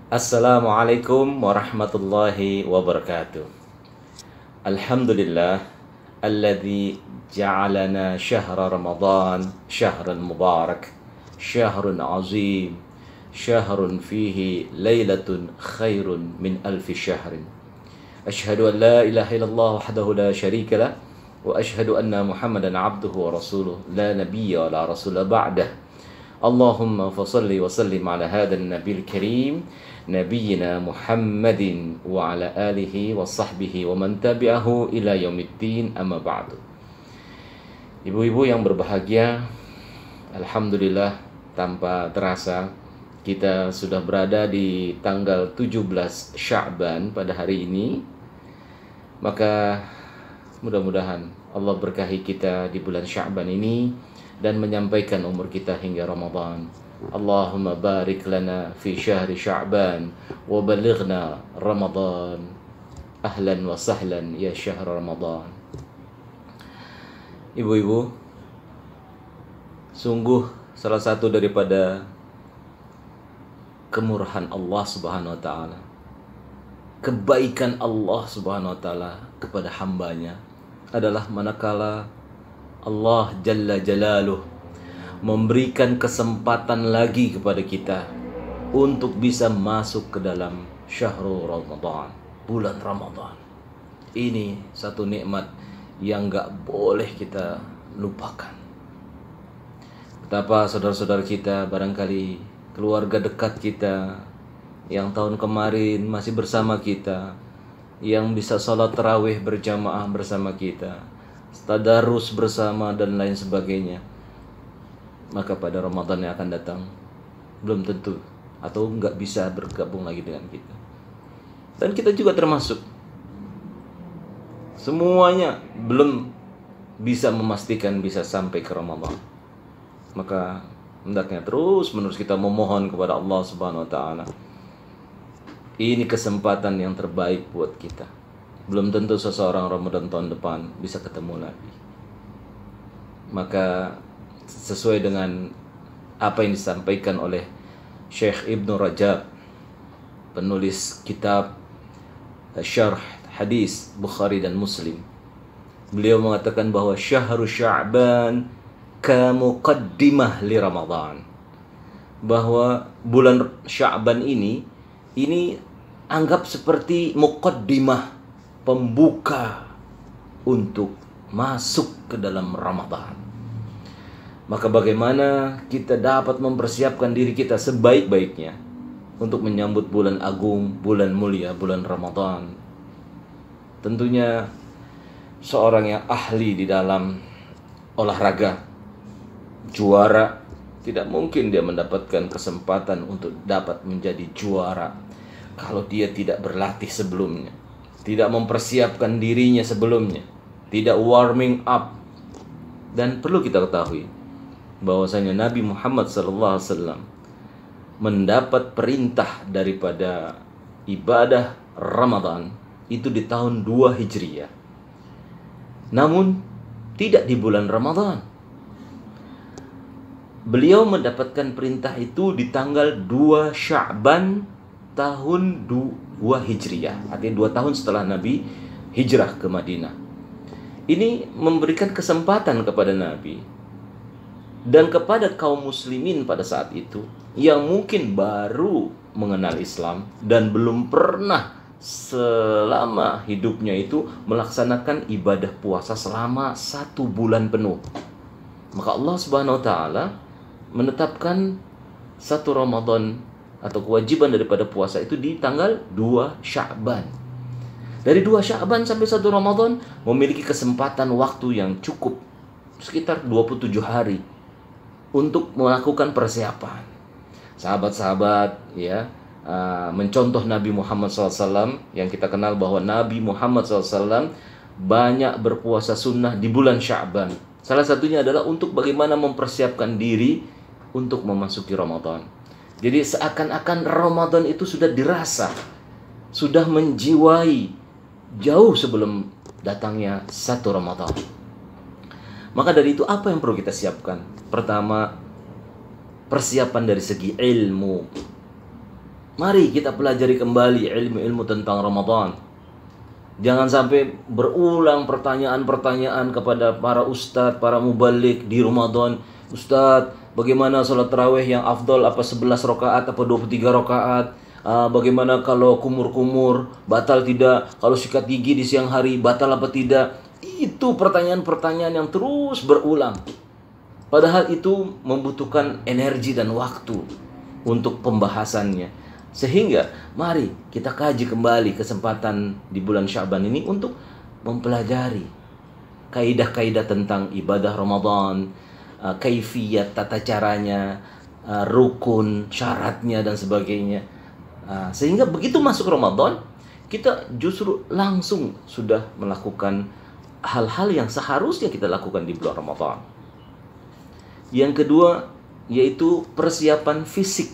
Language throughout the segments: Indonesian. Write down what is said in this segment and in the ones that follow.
Assalamualaikum warahmatullahi wabarakatuh. Alhamdulillah alladzi ja'alana syahra Ramadan syahran mubarak, syahrun azim, syahrun fihi lailatun khairun min alfi syahrin. Ashhadu an la ilaha illallah wahdahu la syarika lah wa ashhadu anna Muhammadan abduhu wa rasuluh la nabiyya wa la rasula ba'dah. Allahumma fasalli wa sallim ala hadan nabil karim Nabiyyina Muhammadin wa ala alihi wa sahbihi wa man tabi'ahu ila yaumiddin, amma ba'du. Ibu-ibu yang berbahagia, alhamdulillah tanpa terasa kita sudah berada di tanggal 17 Sya'ban pada hari ini. Maka mudah-mudahan Allah berkahi kita di bulan Sya'ban ini dan menyampaikan umur kita hingga Ramadan. Allahumma barik lana fi syahri Sya'ban wa balighna Ramadan. Ahlan wa sahlan ya syahr Ramadan. Ibu-ibu, sungguh salah satu daripada kemurahan Allah Subhanahu wa taala, kebaikan Allah Subhanahu wa taala kepada hambanya adalah manakala Allah Jalla Jalaluh memberikan kesempatan lagi kepada kita untuk bisa masuk ke dalam syahrul Ramadan, bulan Ramadan. Ini satu nikmat yang gak boleh kita lupakan. Betapa saudara-saudara kita, barangkali keluarga dekat kita yang tahun kemarin masih bersama kita, yang bisa sholat tarawih berjamaah bersama kita, tadarus bersama dan lain sebagainya, maka pada Ramadan yang akan datang belum tentu atau nggak bisa bergabung lagi dengan kita. Dan kita juga termasuk. Semuanya belum bisa memastikan bisa sampai ke Ramadan. Maka hendaknya terus menerus kita memohon kepada Allah Subhanahu wa taala. Ini kesempatan yang terbaik buat kita. Belum tentu seseorang Ramadan tahun depan bisa ketemu lagi. Maka sesuai dengan apa yang disampaikan oleh Syekh Ibnu Rajab, penulis kitab Syarh Hadis Bukhari dan Muslim, beliau mengatakan bahwa syahru Sya'ban kamuqaddimah li Ramadan, bahwa bulan Sya'ban ini anggap seperti muqaddimah, pembuka untuk masuk ke dalam Ramadan. Maka bagaimana kita dapat mempersiapkan diri kita sebaik-baiknya untuk menyambut bulan agung, bulan mulia, bulan Ramadan. Tentunya seorang yang ahli di dalam olahraga, juara, tidak mungkin dia mendapatkan kesempatan untuk dapat menjadi juara kalau dia tidak berlatih sebelumnya, tidak mempersiapkan dirinya sebelumnya, tidak warming up. Dan perlu kita ketahui bahwasanya Nabi Muhammad SAW mendapat perintah daripada ibadah Ramadan itu di tahun 2 Hijriah. Namun tidak di bulan Ramadan. Beliau mendapatkan perintah itu di tanggal 2 Sya'ban tahun 2 Hijriah, artinya 2 tahun setelah Nabi hijrah ke Madinah. Ini memberikan kesempatan kepada Nabi dan kepada kaum muslimin pada saat itu yang mungkin baru mengenal Islam dan belum pernah selama hidupnya itu melaksanakan ibadah puasa selama 1 bulan penuh. Maka Allah Subhanahu wa taala menetapkan 1 Ramadan atau kewajiban daripada puasa itu di tanggal 2 Sya'ban. Dari 2 Sya'ban sampai 1 Ramadan memiliki kesempatan waktu yang cukup sekitar 27 hari untuk melakukan persiapan. Sahabat-sahabat mencontoh Nabi Muhammad SAW, yang kita kenal bahwa Nabi Muhammad SAW banyak berpuasa sunnah di bulan Sya'ban. Salah satunya adalah untuk bagaimana mempersiapkan diri untuk memasuki Ramadan. Jadi seakan-akan Ramadan itu sudah dirasa, sudah menjiwai jauh sebelum datangnya 1 Ramadan. Maka dari itu apa yang perlu kita siapkan? Pertama, persiapan dari segi ilmu. Mari kita pelajari kembali ilmu-ilmu tentang Ramadan. Jangan sampai berulang pertanyaan-pertanyaan kepada para ustadz, para mubalik di Ramadan. Ustadz, bagaimana sholat tarawih yang afdol? Apa 11 rakaat, apa 23 rakaat? Bagaimana kalau kumur-kumur, batal tidak? Kalau sikat gigi di siang hari, batal apa tidak? Itu pertanyaan-pertanyaan yang terus berulang. Padahal itu membutuhkan energi dan waktu untuk pembahasannya. Sehingga mari kita kaji kembali kesempatan di bulan Sya'ban ini untuk mempelajari kaidah-kaidah tentang ibadah Ramadan, kaifiyat tata caranya, rukun, syaratnya dan sebagainya. Sehingga begitu masuk Ramadan, kita justru langsung sudah melakukan hal-hal yang seharusnya kita lakukan di bulan Ramadan. Yang kedua yaitu persiapan fisik.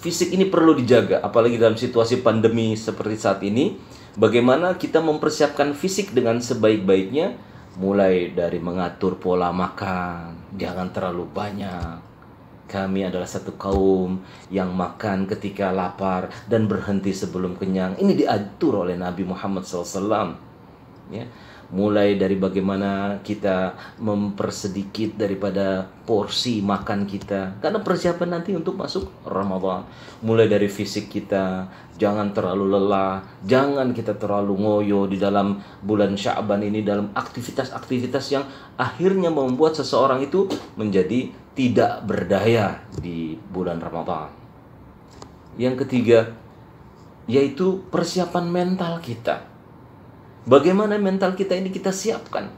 Fisik ini perlu dijaga, apalagi dalam situasi pandemi seperti saat ini. Bagaimana kita mempersiapkan fisik dengan sebaik-baiknya, mulai dari mengatur pola makan, jangan terlalu banyak. Kami adalah satu kaum yang makan ketika lapar dan berhenti sebelum kenyang. Ini diatur oleh Nabi Muhammad SAW. Ya. Mulai dari bagaimana kita mempersedikit daripada porsi makan kita, karena persiapan nanti untuk masuk Ramadan. Mulai dari fisik kita, jangan terlalu lelah, jangan kita terlalu ngoyo di dalam bulan Sya'ban ini, dalam aktivitas-aktivitas yang akhirnya membuat seseorang itu menjadi tidak berdaya di bulan Ramadan. Yang ketiga yaitu persiapan mental kita. Bagaimana mental kita ini kita siapkan.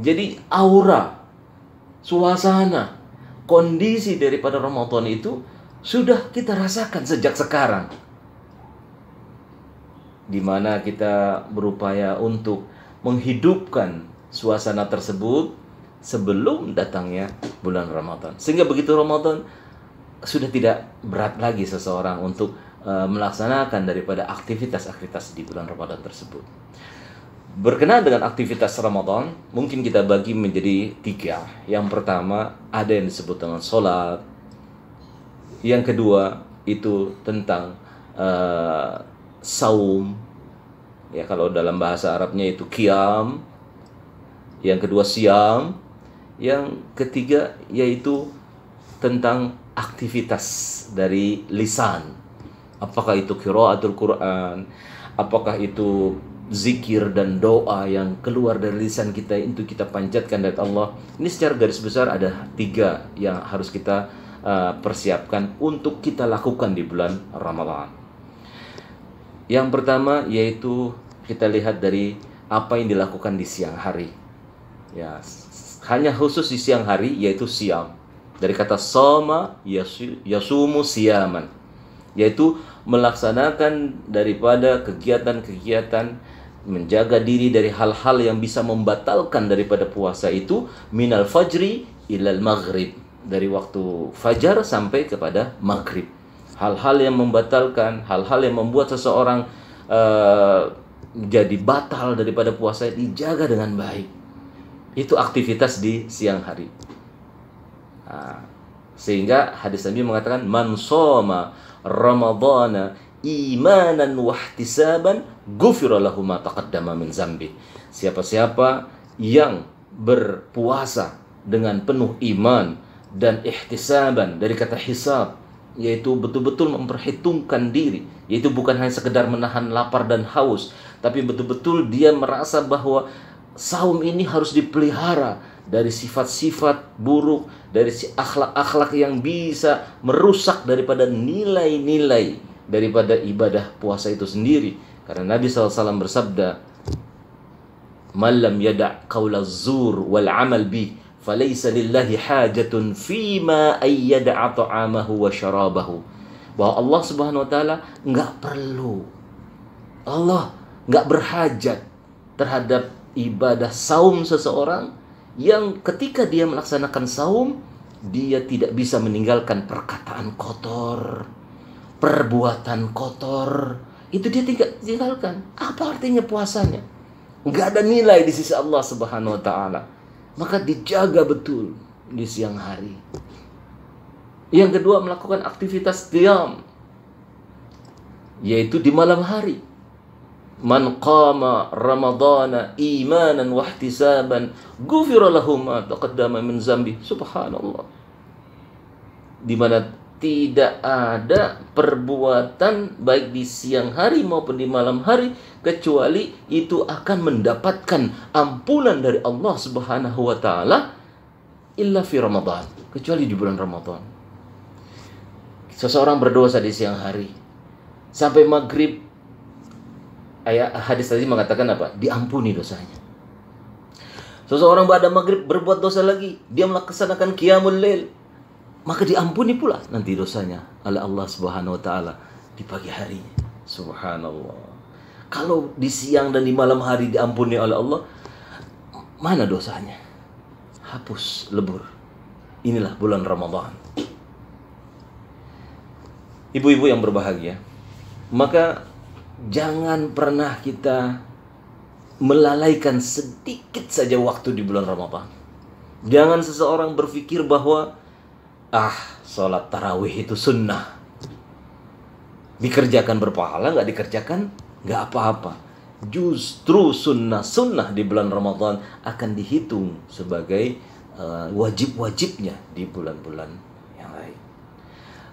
Jadi aura, suasana, kondisi daripada Ramadan itu sudah kita rasakan sejak sekarang. Di mana kita berupaya untuk menghidupkan suasana tersebut sebelum datangnya bulan Ramadan. Sehingga begitu Ramadan sudah tidak berat lagi seseorang untuk melaksanakan daripada aktivitas-aktivitas di bulan Ramadan tersebut. Berkenaan dengan aktivitas Ramadan, mungkin kita bagi menjadi 3. Yang pertama, ada yang disebut dengan sholat. Yang kedua, itu tentang saum. Ya, kalau dalam bahasa Arabnya itu qiyam. Yang kedua, siyam. Yang ketiga, yaitu tentang aktivitas dari lisan. Apakah itu qiraatul Quran, apakah itu zikir dan doa yang keluar dari lisan kita untuk kita panjatkan dari Allah. Ini secara garis besar ada 3 yang harus kita persiapkan untuk kita lakukan di bulan Ramadan. Yang pertama yaitu kita lihat dari apa yang dilakukan di siang hari. Ya, hanya khusus di siang hari yaitu siyam. Dari kata soma yasumu siyaman, yaitu melaksanakan daripada kegiatan-kegiatan menjaga diri dari hal-hal yang bisa membatalkan daripada puasa itu minal fajri ilal maghrib, dari waktu fajar sampai kepada maghrib. Hal-hal yang membatalkan, hal-hal yang membuat seseorang jadi batal daripada puasa dijaga dengan baik. Itu aktivitas di siang hari. Sehingga hadis Nabi mengatakan man shoma Ramadana imanan wahtisaban ghufira lahu ma taqaddama min zambi. Siapa-siapa yang berpuasa dengan penuh iman dan ihtisaban, dari kata hisab, yaitu betul-betul memperhitungkan diri, yaitu bukan hanya sekedar menahan lapar dan haus, tapi betul-betul dia merasa bahwa saum ini harus dipelihara dari sifat-sifat buruk, dari akhlak-akhlak yang bisa merusak daripada nilai-nilai daripada ibadah puasa itu sendiri. Karena Nabi SAW bersabda, "Man lam yada' qawla zur wal amal bi, falaysa lillahi hajatun fima ay yada'a ta'amahu wa syarabahu." Bahwa Allah Subhanahu wa taala enggak perlu, Allah enggak berhajat terhadap ibadah saum seseorang yang ketika dia melaksanakan saum, dia tidak bisa meninggalkan perkataan kotor, perbuatan kotor. Itu dia tidak tinggalkan. Apa artinya puasanya? Enggak ada nilai di sisi Allah Subhanahu wa taala. Maka dijaga betul di siang hari. Yang kedua, melakukan aktivitas qiyam, yaitu di malam hari. Man qama ramadhana imanan wa ihtisaban ghufira lahu ma taqaddama min zambi. Subhanallah. Di mana tidak ada perbuatan baik di siang hari maupun di malam hari kecuali itu akan mendapatkan ampunan dari Allah Subhanahu wa taala illa fi Ramadan, kecuali di bulan Ramadan. Seseorang berdosa di siang hari sampai maghrib, hadis tadi mengatakan apa? Diampuni dosanya. Seseorang pada maghrib berbuat dosa lagi, dia melaksanakan qiyamul lail, maka diampuni pula nanti dosanya oleh Allah Subhanahu wa taala di pagi hari. Subhanallah. Kalau di siang dan di malam hari diampuni oleh Allah, mana dosanya? Hapus, lebur. Inilah bulan Ramadan. Ibu-ibu yang berbahagia, maka jangan pernah kita melalaikan sedikit saja waktu di bulan Ramadan. Jangan seseorang berpikir bahwa sholat tarawih itu sunnah, dikerjakan berpahala, nggak dikerjakan nggak apa-apa. Justru sunnah di bulan Ramadan akan dihitung sebagai wajib-wajibnya di bulan-bulan yang lain.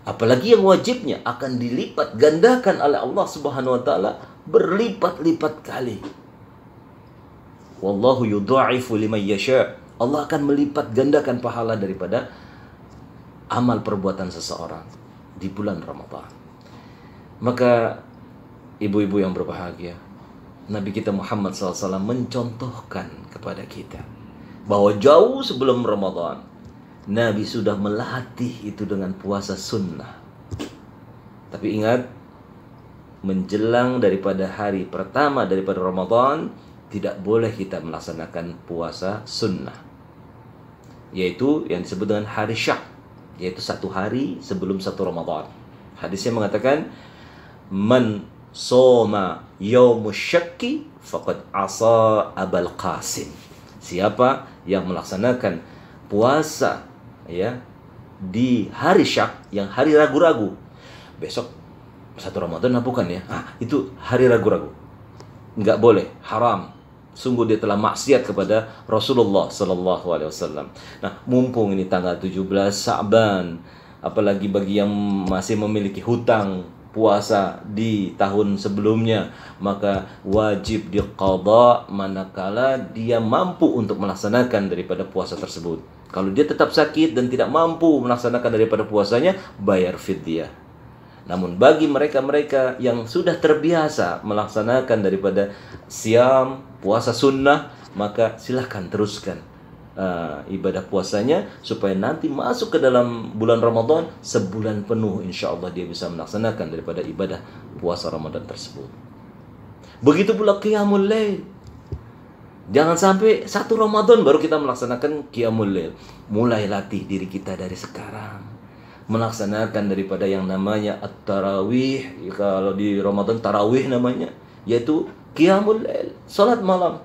Apalagi yang wajibnya akan dilipat gandakan oleh Allah Subhanahu wa taala berlipat-lipat kali. Wallahu yudha'ifu liman yasha. Allah akan melipat gandakan pahala daripada amal perbuatan seseorang di bulan Ramadan. Maka ibu-ibu yang berbahagia, Nabi kita Muhammad SAW mencontohkan kepada kita bahwa jauh sebelum Ramadan Nabi sudah melatih itu dengan puasa sunnah. Tapi ingat, menjelang daripada hari pertama daripada Ramadan tidak boleh kita melaksanakan puasa sunnah, yaitu yang disebut dengan hari syak, yaitu satu hari sebelum satu Ramadan. Hadisnya mengatakan, man soma yaumus syakki faqad asa Abul Qasim. Siapa yang melaksanakan puasa di hari syak, yang hari ragu-ragu, besok satu Ramadan bukan ya? Itu hari ragu-ragu. Enggak boleh, haram. Sungguh dia telah maksiat kepada Rasulullah sallallahu alaihi wasallam. Nah, mumpung ini tanggal 17 Sa'ban, apalagi bagi yang masih memiliki hutang puasa di tahun sebelumnya, maka wajib diqadha manakala dia mampu untuk melaksanakan daripada puasa tersebut. Kalau dia tetap sakit dan tidak mampu melaksanakan daripada puasanya, bayar fidyah. Namun bagi mereka-mereka yang sudah terbiasa melaksanakan daripada siam, puasa sunnah, maka silahkan teruskan ibadah puasanya supaya nanti masuk ke dalam bulan Ramadan sebulan penuh, insya Allah dia bisa melaksanakan daripada ibadah puasa Ramadan tersebut. Begitu pula qiyamul lail. Jangan sampai satu Ramadan baru kita melaksanakan qiyamul lail. Mulai latih diri kita dari sekarang melaksanakan daripada yang namanya at-tarawih. Kalau di Ramadan tarawih namanya, yaitu qiyamul lail, salat malam.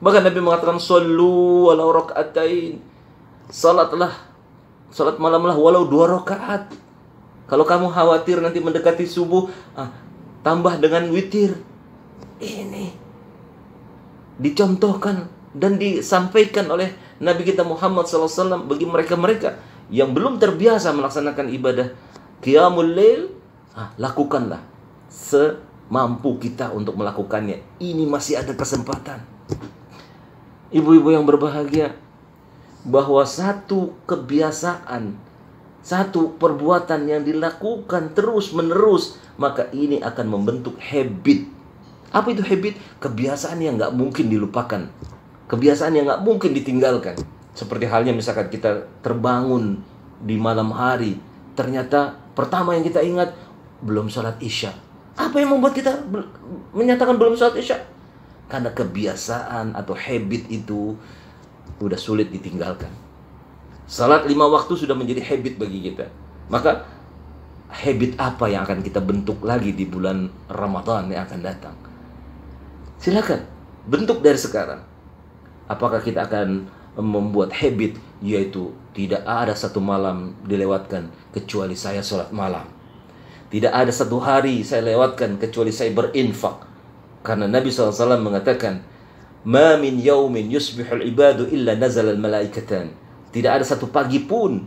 Bahkan Nabi mengatakan sallu walau rakaatain. Salat malamlah walau 2 rakaat. Kalau kamu khawatir nanti mendekati subuh, tambah dengan witir. Ini dicontohkan dan disampaikan oleh Nabi kita Muhammad SAW bagi mereka-mereka yang belum terbiasa melaksanakan ibadah qiyamul lail. Lakukanlah semampu kita untuk melakukannya. Ini masih ada kesempatan. Ibu-ibu yang berbahagia, bahwa satu kebiasaan, satu perbuatan yang dilakukan terus-menerus, maka ini akan membentuk habit. Apa itu habit? Kebiasaan yang nggak mungkin dilupakan, kebiasaan yang nggak mungkin ditinggalkan. Seperti halnya misalkan kita terbangun di malam hari, ternyata pertama yang kita ingat belum sholat isya. Apa yang membuat kita menyatakan belum sholat isya? Karena kebiasaan atau habit itu udah sulit ditinggalkan. Salat 5 waktu sudah menjadi habit bagi kita. Maka habit apa yang akan kita bentuk lagi di bulan Ramadan yang akan datang? Silakan bentuk dari sekarang. Apakah kita akan membuat habit, yaitu tidak ada satu malam dilewatkan kecuali saya sholat malam. Tidak ada satu hari saya lewatkan kecuali saya berinfak. Karena Nabi SAW mengatakan, "Ma min yaumin yusbihul ibadu illa nazal al-malaikatan." Tidak ada satu pagi pun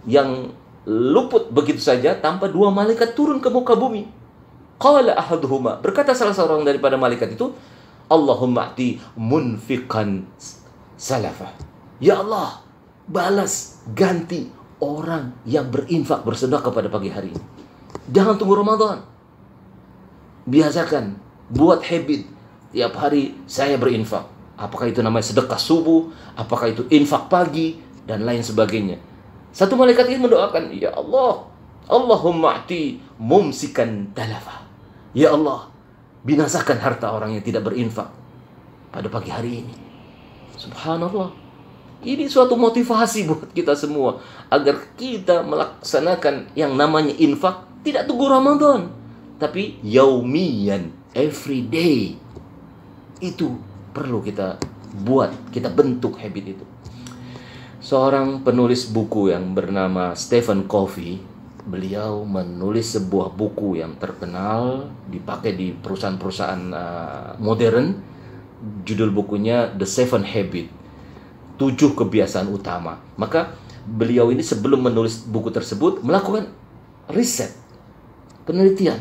yang luput begitu saja tanpa dua malaikat turun ke muka bumi. Qala ahaduhuma, berkata salah seorang daripada malaikat itu, "Allahumma ati munfiqan salafa." Ya Allah, balas ganti orang yang berinfak bersedekah pada pagi hari ini. Jangan tunggu Ramadan. Biasakan, buat habit tiap hari saya berinfak. Apakah itu namanya sedekah subuh, apakah itu infak pagi, dan lain sebagainya. Satu malaikat ini mendoakan, "Ya Allah, Allahumma ati mumsikan talafa." Ya Allah, binasakan harta orang yang tidak berinfak pada pagi hari ini. Subhanallah. Ini suatu motivasi buat kita semua agar kita melaksanakan yang namanya infak tidak tunggu Ramadan, tapi yaumiyan, every day. Itu perlu kita buat, kita bentuk habit itu. Seorang penulis buku yang bernama Stephen Covey, beliau menulis sebuah buku yang terkenal, dipakai di perusahaan-perusahaan modern. Judul bukunya The Seven Habits, 7 kebiasaan utama. Maka beliau ini sebelum menulis buku tersebut melakukan riset, penelitian.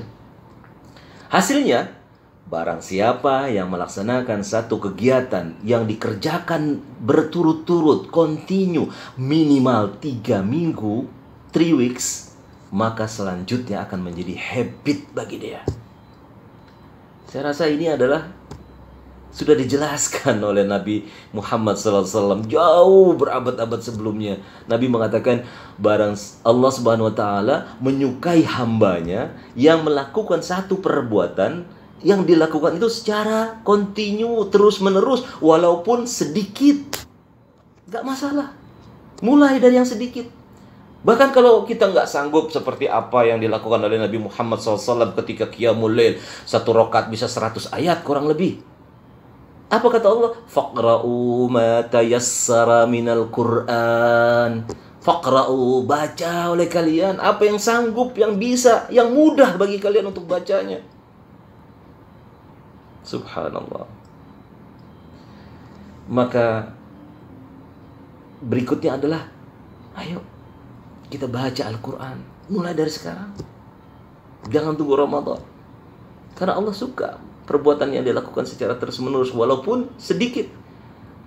Hasilnya, barang siapa yang melaksanakan satu kegiatan yang dikerjakan berturut-turut, continue, minimal 3 minggu, 3 weeks, maka selanjutnya akan menjadi habit bagi dia. Saya rasa ini adalah sudah dijelaskan oleh Nabi Muhammad SAW jauh berabad-abad sebelumnya. Nabi mengatakan, barang Allah Subhanahu Wa Taala menyukai hambanya yang melakukan satu perbuatan yang dilakukan itu secara kontinu, terus menerus, walaupun sedikit, gak masalah. Mulai dari yang sedikit. Bahkan kalau kita nggak sanggup seperti apa yang dilakukan oleh Nabi Muhammad SAW ketika Qiyamul Lail, 1 rakaat bisa 100 ayat kurang lebih. Apa kata Allah? Faqra'u ma tayassara minal Qur'an. Faqra'u, baca oleh kalian apa yang sanggup, yang bisa, yang mudah bagi kalian untuk bacanya. Subhanallah. Maka berikutnya adalah, ayo kita baca Al-Quran mulai dari sekarang. Jangan tunggu Ramadan. Karena Allah suka perbuatan yang dilakukan secara terus-menerus, walaupun sedikit,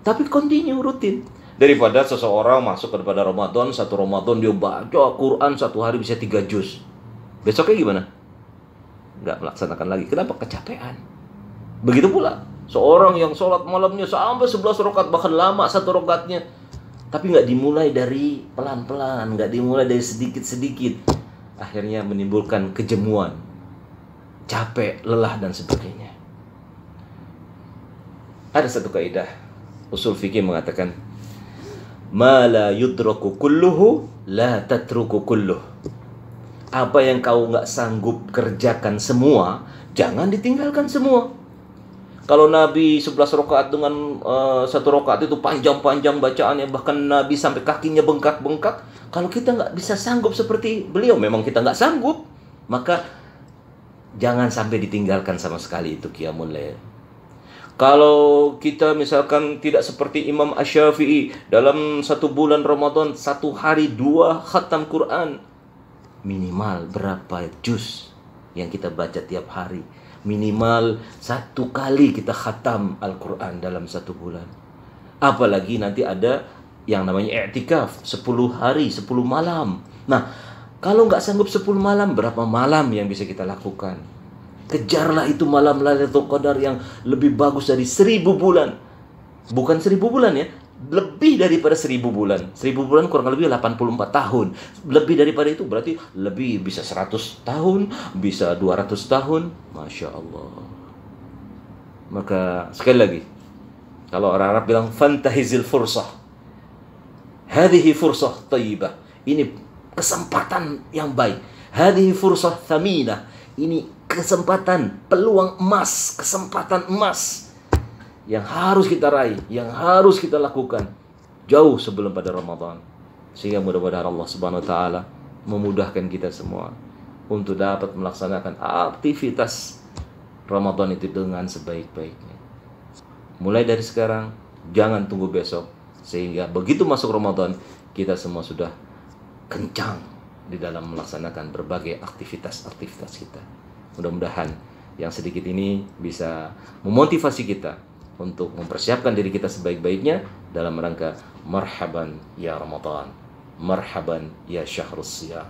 tapi continue, rutin. Daripada seseorang masuk kepada Ramadan, 1 Ramadan dia baca Quran 1 hari bisa 3 juz. Besoknya gimana? Nggak melaksanakan lagi. Kenapa? Kecapean. Begitu pula seorang yang sholat malamnya sampai 11 rakaat, bahkan lama 1 rakaatnya, tapi nggak dimulai dari pelan-pelan, nggak dimulai dari sedikit-sedikit, akhirnya menimbulkan kejemuan, capek, lelah, dan sebagainya. Ada satu kaidah usul fikih mengatakan, ma la yudraku kulluhu la tatruku kulluh. Apa yang kau nggak sanggup kerjakan semua, jangan ditinggalkan semua. Kalau Nabi 11 rakaat dengan 1 rakaat itu panjang-panjang bacaannya, bahkan Nabi sampai kakinya bengkak-bengkak. Kalau kita nggak bisa sanggup seperti beliau, memang kita nggak sanggup, maka jangan sampai ditinggalkan sama sekali itu Qiyamul Lail. Kalau kita misalkan tidak seperti Imam Asy-Syafi'i, dalam 1 bulan Ramadan 1 hari 2 khatam Quran, minimal berapa juz yang kita baca tiap hari? Minimal 1 kali kita khatam Al-Quran dalam 1 bulan. Apalagi nanti ada yang namanya i'tikaf 10 hari 10 malam. Nah, kalau nggak sanggup 10 malam, berapa malam yang bisa kita lakukan? Kejarlah itu malam Lailatul Qadar yang lebih bagus dari 1000 bulan. Bukan 1000 bulan ya, lebih daripada 1000 bulan. 1000 bulan kurang lebih 84 tahun. Lebih daripada itu berarti lebih, bisa 100 tahun, bisa 200 tahun. Masya Allah. Maka sekali lagi, kalau orang Arab bilang fantahizil fursah, hadhihi fursah tayyibah, ini kesempatan yang baik. Hadhihi fursah thaminah, ini kesempatan, peluang emas, kesempatan emas yang harus kita raih, yang harus kita lakukan. jauh sebelum pada Ramadan. Sehingga mudah-mudahan Allah Subhanahu wa taala memudahkan kita semua untuk dapat melaksanakan aktivitas Ramadan itu dengan sebaik-baiknya. Mulai dari sekarang, jangan tunggu besok, sehingga begitu masuk Ramadan kita semua sudah kencang di dalam melaksanakan berbagai aktivitas kita. Mudah-mudahan yang sedikit ini bisa memotivasi kita untuk mempersiapkan diri kita sebaik-baiknya dalam rangka marhaban ya Ramadan, marhaban ya syahrus siyam.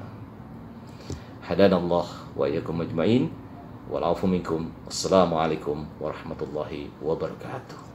Hadanallah wa iyyakum ajmain. Wal 'afu minkum. Wassalamualaikum warahmatullahi wabarakatuh.